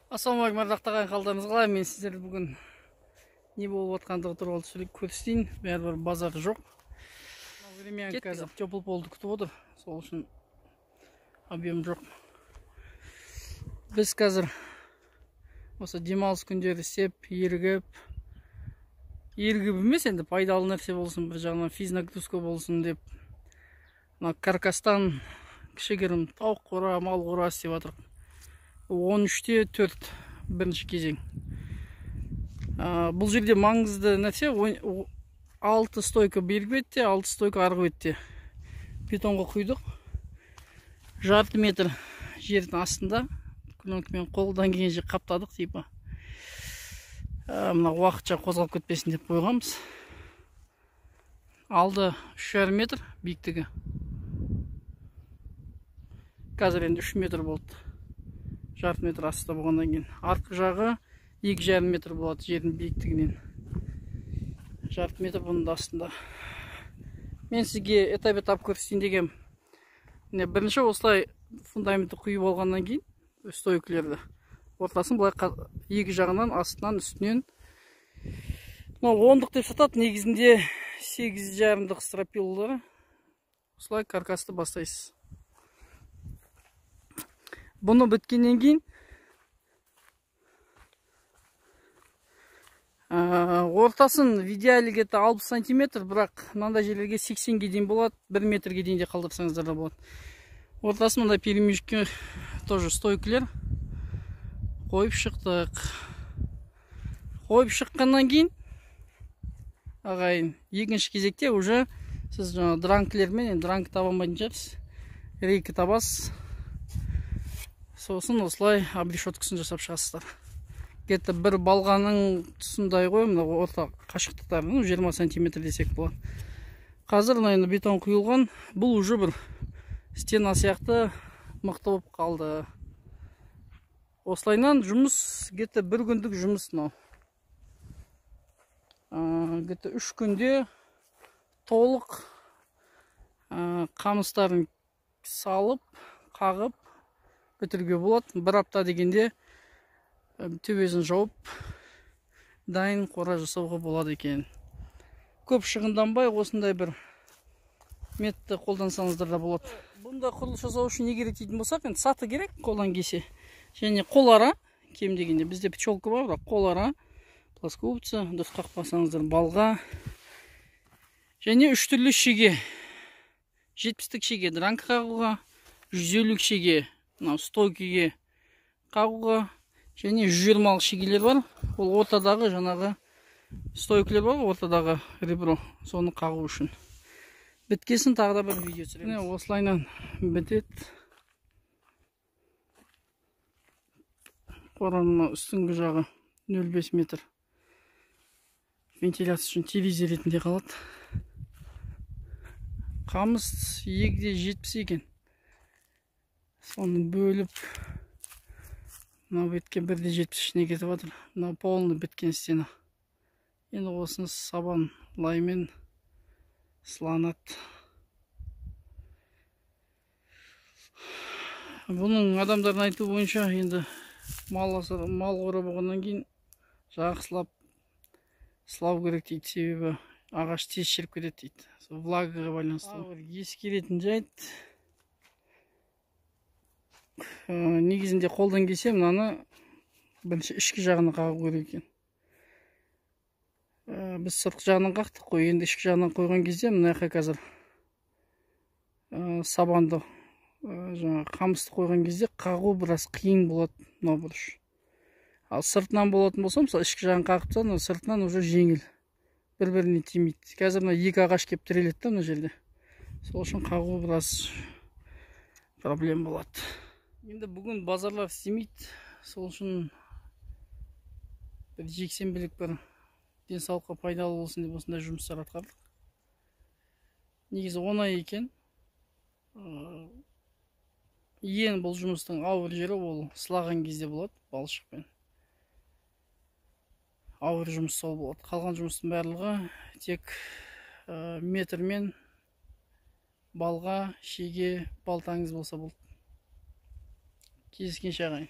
Ассалаумағалейкум, ардақтаған қалдарыңыз қалай? Мен сіздерді бүгін не болып жатқандығы туралы көрсетейін. Бәрібір базар жоқ. Время қазір теплый полды күтіп отыр. Сол үшін объем жоқ. Біз қазір осы демалыс күндері сеп, ергіп емес, енді пайдалы нәрсе болсын, бір жағынан физнагрузка болсын деп каркастан кішігірім тауық қора, мал қора істеп жатырмық. 13-те 4 бірінші кезең. Бұл жерде маңызды нәрсе 6 стойка бергі бетте, 6 стойка арғы бетте бетонға құйдық. Жарты метр жердің астында күнөкімен қолдан келгенше қаптадық типа. Мына уақытша қозғалып кетпесін деп қойғанбыз. Алды 3,5 метр биіктігі. Қазір енді 3 метр болды. Жарты метр астында болғаннан кейін. Артқы жағы 2,5 метр болады жердің биіктігінен. Жарты метр бұның астында. Мен сізге этап-этап көрсетейін дегем. Бірінші осылай фундаментті құйып алғаннан кейін стойкілерді. Ортасын былай екі жағынан, астынан, үстінен. 10-дық деп сатады, негізінде 8,5-дық стропилалары. Осылай каркасты бастайсыз. Бұны біткеннен кейін ортасын в идеале 60 сантиметр, бірақ мынандай жерлерге 80-ге дейін болады, 1 метрге дейін де қалдырсаңыздар да болады. Ортасын мында перемешке тоже стойкілер қойып шықтық. Қойып шыққаннан кейін ағайын екінші кезекте уже сіз дранкілермен, дранк таба алмайтын шығарсыз, рейкі табасыз. Сосын осылай обрешеткасын жасап шығасыздар. Где-то бір балғаның тұсындай ғой, мына орта қашықтықтарын 20 сантиметр десек болады. Қазір енді бетон құйылған, бұл уже бір стена сияқты мықты болып қалды. Осылайнан жұмыс где-то бір күндік жұмыс мынау. Где-то 3 күнде толық қамыстарын салып, қағып бітіруге болады. Бір апта дегенде төбесін жауып дайын қора жасауға болады екен. Көп шығынданбай осындай бір методты қолдансаңыздар да болады. Бұнда құрылыс жасау үшін не керек дейтін болсақ, енді саты керек қолдан келсе. Және қолара, кем дегенде бізде пчелка бар, бірақ қолара, плоскогубцы, дұрыс қақпасаңыздар балға. Және 3 түрлі шеге. 70-тік шеге дранк қағуға, 150-лік шеге стойкеге қағуға, және 120-лық шегелер бар. Ол ортадағы жаңағы стойкілер бар, ортадағы ребро, соны қағу үшін. Біткесін тағы да бір видео түсіреміз. Осылайнан бітет. Қораның үстіңгі жағы 0,5 метр. Вентиляция үшін телевизор ретінде қалады. Қамыс 2,70 екен. Соны бөліп, мынау бетке 1,70 ішіне кетіп жатыр. Мынау полный біткен стена. Енді осыны сабан лаймен сыланады. Бұның адамдардың айтуы бойынша енді мал қора болғаннан кейін жақсылап сылау керек дейді, себебі ағаш тез шіріп кетеді дейді. Влагаға байланысты. Ескеретін жайт, негізінде қолдан келсе мынаны бірінші ішкі жағына қағу керек екен. Біз сыртқы жағынан қақтық қой, енді ішкі жағынан қойған кезде мына жаққа қазір сабанды қамысты қойған кезде қағу біраз қиын болады мынау бұрыш. Ал сыртынан болатын болса, мысалы ішкі жағын қағыпса, сыртынан уже жеңіл, бір-біріне тимейді. Қазір мына екі ағаш кеп тіреледі мына жерде. Сол үшін қағу біраз проблем болады. Енді бүгін базарлар істемейді, сол үшін бір жексенбілік бір денсаулыққа пайдалы болсын деп осындай жұмыстар атқардық. Негізі оңай екен. Ең бұл жұмыстың ауыр жері ол сылаған кезде болады, балшықпен. Ауыр жұмыс сол болады. Қалған жұмыстың барлығы тек метрмен балға, шеге, балтаңыз болса болды. Кездескенше ағайын.